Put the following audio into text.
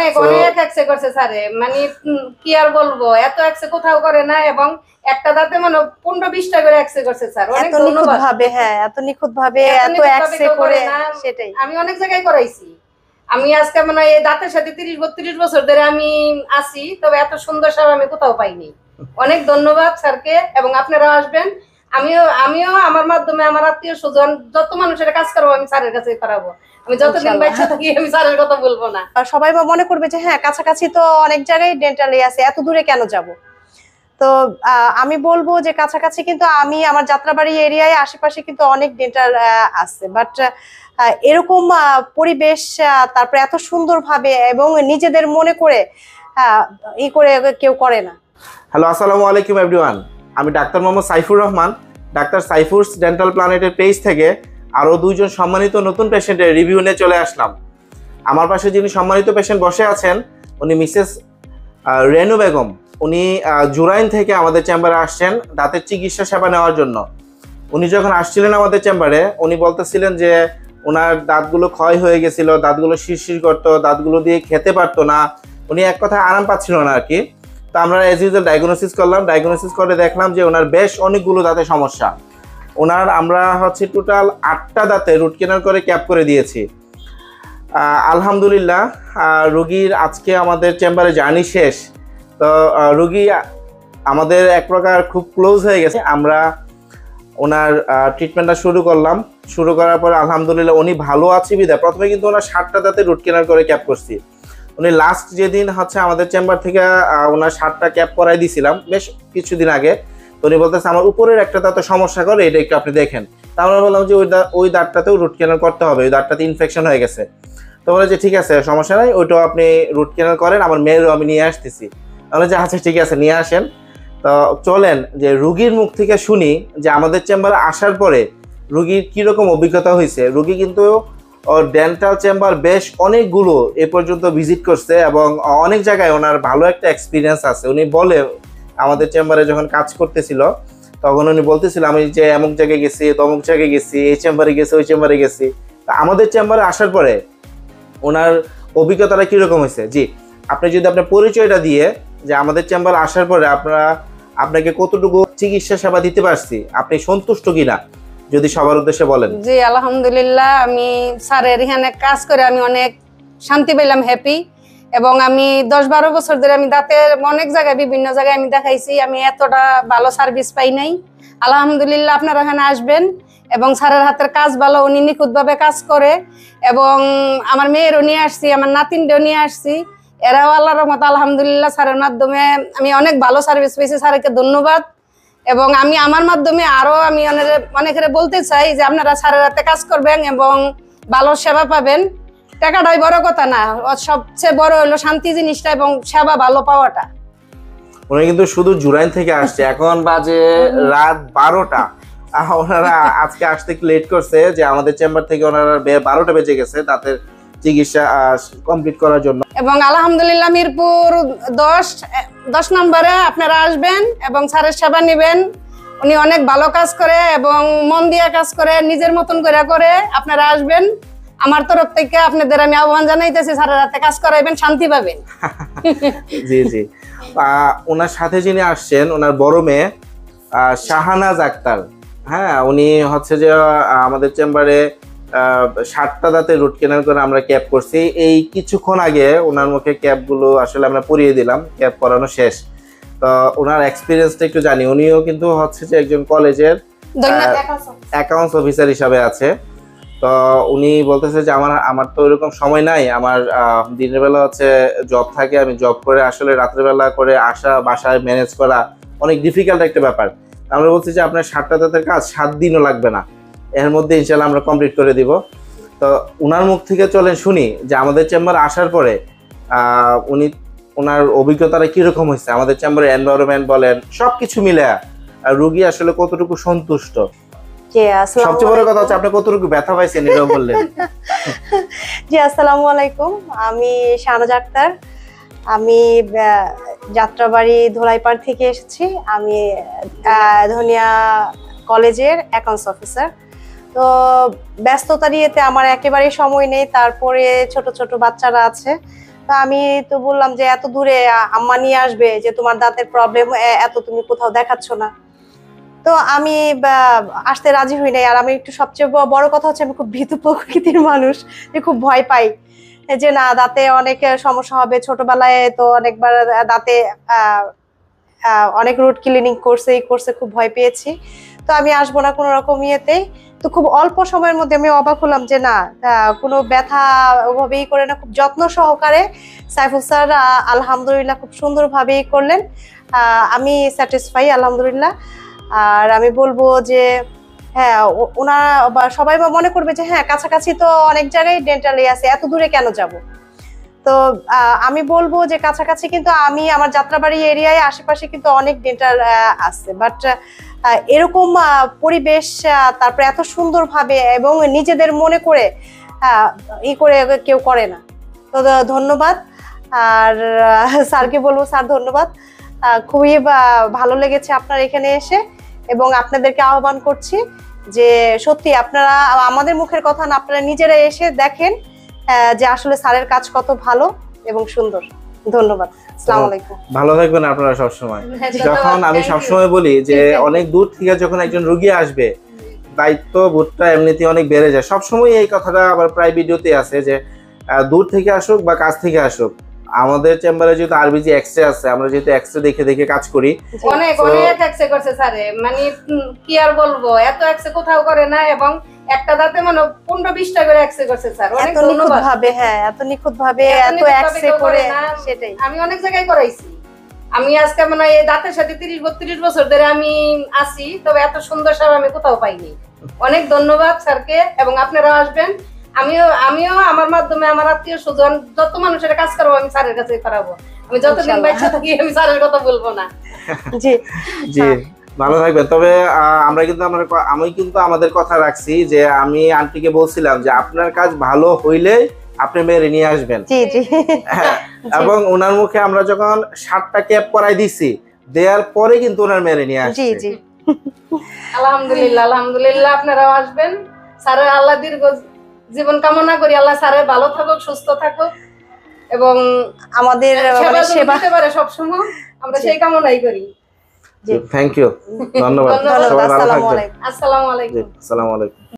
অনেক অনেক এক্সে করছে স্যারে, মানে কি আর বলবো, এত এক্সে কোথাও করে না। এবং একটা দাঁতে মানে 15-20টা করে এক্সে করছে স্যার। অনেক ধন্যবাদ। হ্যাঁ, এত নিখুঁত ভাবে এত এক্সে করে না, সেটাই আমি অনেক জায়গায় করাইছি। আমি আজকে মানে এই দাঁতের সাথে 30-32 বছর ধরে আমি আছি, তবে এত সুন্দর সেবা আমি কোথাও পাইনি। অনেক ধন্যবাদ স্যারকে, এবং আপনারা আসবেন। আমিও আমার মাধ্যমে আমার আত্মীয় স্বজন যত মানুষের কাজ করবো আমি স্যারের কাছে করাবো। আমি যতদিন বাচ্চা থাকি আমি স্যারের কথা বলবো না। সবাই মনে করবে যে হ্যাঁ, কাছাকাছি তো অনেক জায়গায় ডেন্টালি আছে, এত দূরে কেন যাব। তো আমি বলবো যে কাছাকাছি কিন্তু আমি আমার যাত্রাবাড়ি এরিয়ায় আশেপাশে কিন্তু অনেক ডেন্টাল আছে, বাট এরকম পরিবেশ, তারপরে এত সুন্দরভাবে এবং নিজেদের মনে করে ই করে কেউ করে না। হ্যালো, আসসালামু আলাইকুম এভরিওয়ান। আমি doctor Mohammad Saifur Rahman, doctor সাইফুরস dental প্ল্যানেটের page থেকে আরও দুইজন সম্মানিত নতুন পেশেন্টের রিভিউ নিয়ে চলে আসলাম। আমার পাশে যিনি সম্মানিত পেশেন্ট বসে আছেন উনি মিসেস রেনু বেগম। উনি জুরাইন থেকে আমাদের চেম্বারে আসছেন দাঁতের চিকিৎসা সেবা নেওয়ার জন্য। উনি যখন আসছিলেন আমাদের চেম্বারে উনি বলতেছিলেন যে ওনার দাঁতগুলো ক্ষয় হয়ে গেছিল, দাঁতগুলো শিরশির করতো, দাঁতগুলো দিয়ে খেতে পারতো না, উনি এক কথায় আরাম পাচ্ছিল না আর কি। তো আমরা এজ ইউজুয়াল ডায়াগনোসিস করলাম, ডায়াগনোসিস করে দেখলাম যে ওনার বেশ অনেকগুলো দাঁতে সমস্যা। ওনার আমরা টোটাল 8টা দাঁতে রুট কেনাল করে ক্যাপ করে দিয়েছি। আলহামদুলিল্লাহ রুগীর আজকে আমাদের চেম্বারে জার্নি শেষ। তো রুগী আমাদের এক প্রকার খুব ক্লোজ হয়ে গেছে। আমরা ওনার ট্রিটমেন্টটা শুরু করার পর আলহামদুলিল্লাহ উনি ভালো আছে বিধায় প্রথমে কিন্তু ওনার 7টা দাঁতে রুট কেনাল করে ক্যাপ করছি। উনি লাস্ট যেদিন আমাদের চেম্বার থেকে ওনার 7টা ক্যাপ করাই দিয়েছিলাম বেশ কিছুদিন আগে। তো উনি বলতেছে আমার উপরের একটা দাঁতে সমস্যা করে, এটা একটু আপনি দেখেন। তা আমরা বললাম যে ওই দাঁতটাতেও রুট কেনাল করতে হবে, ওই দাঁতটাতে ইনফেকশন হয়ে গেছে। তো বলে যে ঠিক আছে, সমস্যা নাই, ওইটাও আপনি রুট কেনাল করেন, আমার মেয়েরও আমি নিয়ে আসতেছি। তাহলে যে আচ্ছা ঠিক আছে, নিয়ে আসেন। তো চলেন যে রুগীর মুখ থেকে শুনি যে আমাদের চেম্বারে আসার পরে রুগীর কীরকম অভিজ্ঞতা হয়েছে। রুগী কিন্তু ডেন্টাল চেম্বার বেশ অনেকগুলো এ পর্যন্ত ভিজিট করছে এবং অনেক জায়গায় ওনার ভালো একটা এক্সপিরিয়েন্স আছে। উনি বলে আমাদের চেম্বারে যখন কাজ করতেছিল তখন উনি বলতেছিল আমি যে এমক জায়গায় গেছি, তমুক জায়গায় গেছি, এই চেম্বারে গেছি, ওই চেম্বারে গেছি। তা আমাদের চেম্বারে আসার পরে ওনার অভিজ্ঞতাটা কীরকম হয়েছে, জি আপনি যদি আপনার পরিচয়টা দিয়ে যে আমাদের চেম্বারে আসার পরে আপনাকে কতটুকু চিকিৎসা সেবা দিতে পারছি, আপনি সন্তুষ্ট কিনা যদি সবার উদ্দেশ্যে বলেন। জি আলহামদুলিল্লাহ, আমি স্যারের এখানে কাজ করে আমি অনেক শান্তি পেলাম, হ্যাপি। এবং আমি 10-12 বছর ধরে আমি দাঁতের অনেক জায়গায় বিভিন্ন জায়গায় আমি দেখাইছি, আমি এতটা ভালো সার্ভিস পাই নাই। আলহামদুলিল্লাহ আপনারা এখানে আসবেন, এবং স্যারের হাতের কাজ ভালো, উনি নিখুঁতভাবে কাজ করে। এবং আমার মেয়েরও নিয়ে আসছি, আমার নাতিনটাও নিয়ে আসছি, এরাও আল্লাহর রহমতে আলহামদুলিল্লাহ স্যারের মাধ্যমে আমি অনেক ভালো সার্ভিস পেয়েছি। স্যারকে ধন্যবাদ। এবং আমি আমার মাধ্যমে আরো আমি অনেকের বলতে চাই যে আপনারা স্যারের হাতে কাজ করবেন এবং ভালো সেবা পাবেন। টাকাটাই বড় কথা না, সবচেয়ে বড় হলো শান্তি জিনিসটা এবং সেবা ভালো পাওয়াটা। উনি কিন্তু শুধু জুরাইন থেকে আসছে, এখন বাজে রাত 12টা। ওনারা আজকে আসতে একটু লেট করছে, যে আমাদের চেম্বার থেকে ওনারা 12টা বেজে গেছে দাঁতের চিকিৎসা কমপ্লিট করার জন্য। এবং আলহামদুলিল্লাহ মিরপুর 10 নম্বরে আপনারা আসবেন এবং স্যারের সেবা নেবেন। উনি অনেক ভালো কাজ করে এবং মন দিয়ে কাজ করে, নিজের মতন করে। আপনারা আসবেন, আমার তরফ থেকে আপনাদের আমি আহ্বান জানাইতেছি, স্যারের হাতে কাজ করাইবেন, শান্তি পাবেন। জি জি। ওনার সাথে যিনি আসছেন ওনার বড় মেয়ে শাহানাজ আক্তার। হ্যাঁ, উনি যে আমাদের চেম্বারে 7টা দাঁতে রুট কেনাল করে আমরা ক্যাপ করছি। এই কিছুক্ষণ আগে ওনার মুখে ক্যাপগুলো আসলে আমরা পরিয়ে দিলাম, ক্যাপ পরানো শেষ। তো ওনার এক্সপিরিয়েন্সটা একটু জানি। উনিও কিন্তু যে একজন কলেজের অ্যাকাউন্টস অফিসার হিসাবে আছে। তো উনি বলতেছে যে আমার তো এরকম সময় নাই, আমার দিনের বেলা জব থাকে, আমি জব করে আসলে রাত্রেবেলা করে আসা, বাসায় ম্যানেজ করা অনেক ডিফিকাল্ট একটা ব্যাপার। আমরা বলছি যে আপনার 7টা দাঁতের কাজ 7 দিনও লাগবে না, এর মধ্যে ইনশাল্লাহ আমরা কমপ্লিট করে দিব। তো ওনার মুখ থেকে চলেন শুনি যে আমাদের চেম্বারে আসার পরে ওনার অভিজ্ঞতাটা কীরকম হয়েছে, আমাদের চেম্বারের এনভায়রনমেন্ট বলেন সবকিছু মিলে রুগী আসলে কতটুকু সন্তুষ্ট। সবচেয়ে বড় কথা আপনি কতটুকু ব্যথা পাইছেন এটাও বললেন। জি আসসালামু আলাইকুম, আমি শাহনাজ আক্তার। আমি যাত্রাবাড়ি ধোলাইপাড় থেকে এসেছি। আমি ধনিয়া কলেজের অ্যাকাউন্টস অফিসার। তো ব্যস্ততার ইয়েতে আমার একেবারেই সময় নেই, তারপরে ছোট ছোট বাচ্চারা আছে। তো আমি তো বললাম যে এত দূরে আম্মা নিয়ে আসবে, যে তোমার দাঁতের প্রবলেম এত, তুমি কোথাও দেখাচ্ছ না। তো আমি আসতে রাজি হই নাই। আর আমি একটু সবচেয়ে বড় কথা হচ্ছে আমি খুব ভীতু প্রকৃতির মানুষ, যে খুব ভয় পাই যে না দাঁতে অনেক সমস্যা হবে। ছোটবেলায় তো অনেকবার দাঁতে অনেক রুট ক্লিনিং করছে, এই করছে, খুব ভয় পেয়েছি। তো আমি আসবো না কোনো রকম ইয়েতেই। তো খুব অল্প সময়ের মধ্যে আমি অবাক হলাম যে না কোনো ব্যথা ওভাবেই করে না, খুব যত্ন সহকারে সাইফুল স্যার আলহামদুলিল্লাহ খুব সুন্দরভাবেই করলেন। আমি স্যাটিসফাই আলহামদুলিল্লাহ। আর আমি বলবো যে হ্যাঁ ওনারা সবাই মনে করবে যে হ্যাঁ কাছাকাছি তো অনেক জায়গায় ডেন্টালি আছে, এত দূরে কেন যাব। তো আমি বলবো যে কাছাকাছি কিন্তু আমি আমার যাত্রাবাড়ি এরিয়ায় আশেপাশে কিন্তু অনেক ডেন্টাল আছে, বাট এরকম পরিবেশ তারপরে এত সুন্দরভাবে এবং নিজেদের মনে করে ই করে কেউ করে না। তো ধন্যবাদ। আর স্যারকে বলবো স্যার ধন্যবাদ, খুবই ভালো লেগেছে আপনার এখানে এসে। এবং আপনাদেরকে আহ্বান করছি যে সত্যি আপনারা আমাদের মুখের কথা না, আপনারা নিজেরা এসে দেখেন যে আসলে স্যারের কাজ কত ভালো এবং সুন্দর। ধন্যবাদ। আসসালামু আলাইকুম। ভালো থাকবেন আপনারা সবসময়। যখন আমি সবসময় বলি যে অনেক দূর থেকে যখন একজন রোগী আসবে, দায়িত্ব বোধটা এমনিতে অনেক বেড়ে যায়। সবসময় এই কথাটা আবার প্রায় ভিডিওতে আছে যে দূর থেকে আসুক বা কাছ থেকে আসুক, আমাদের চেম্বারে যেহেতু আরবিজি এক্সরে আছে, আমরা যেহেতু এক্সরে দেখে দেখে কাজ করি, অনেক এক্সরে করছে স্যারে, মানে কি আর বলবো, এত এক্সরে কোথাও করে না। এবং একটা দাঁতে মানে 15-20টা করে এক্সরে করছে স্যার। অনেক ধন্যবাদ। হ্যাঁ এত নিখুঁত ভাবে এত এক্সরে করে, সেটাই আমি অনেক জায়গায় করাইছি। আমি আজকে মানে এই দাঁতের সাথে 30-32 বছর ধরে আমি আছি, তবে এত সুন্দর সেবা আমি কোথাও পাইনি। অনেক ধন্যবাদ স্যারকে, এবং আপনারাও আসবেন। আমিও আমার মাধ্যমে আমার আত্মীয় স্বজন যত মানুষের কাজ করবো আমি স্যারের কাছে করাবো। আমি যতদিন বাচ্চা থাকি আমি স্যারের কথা বলবো না। জি জি, ভালো থাকবেন। তবে আমি কিন্তু আমাদের কথা রাখছি যে আমি আন্টিকে বলছিলাম যে আপনার কাজ ভালো হইলে আপনি মেরে নিয়ে আসবেন। জি জি। এবং ওনার মুখে আমরা যখন 7টা ক্যাপ করাই দিছি, দেওয়ার পরে কিন্তু ওনার মেরে নিয়ে আসছে। জি জি। আলহামদুলিল্লাহ আলহামদুলিল্লাহ, আপনারাও আসবেন। স্যারের আল্লাহ দীর্ঘ জীবন কামনা করি, আল্লাহ স্যারের ভালো থাকুক, সুস্থ থাকুক এবং আমাদের সেবা দিতে পারে সবসময়, আমরা সেই কামনাই করি। থ্যাংক ইউ, ধন্যবাদ। সবাই ভালো থাকবেন। আসসালামু আলাইকুম। আসসালামু আলাইকুম।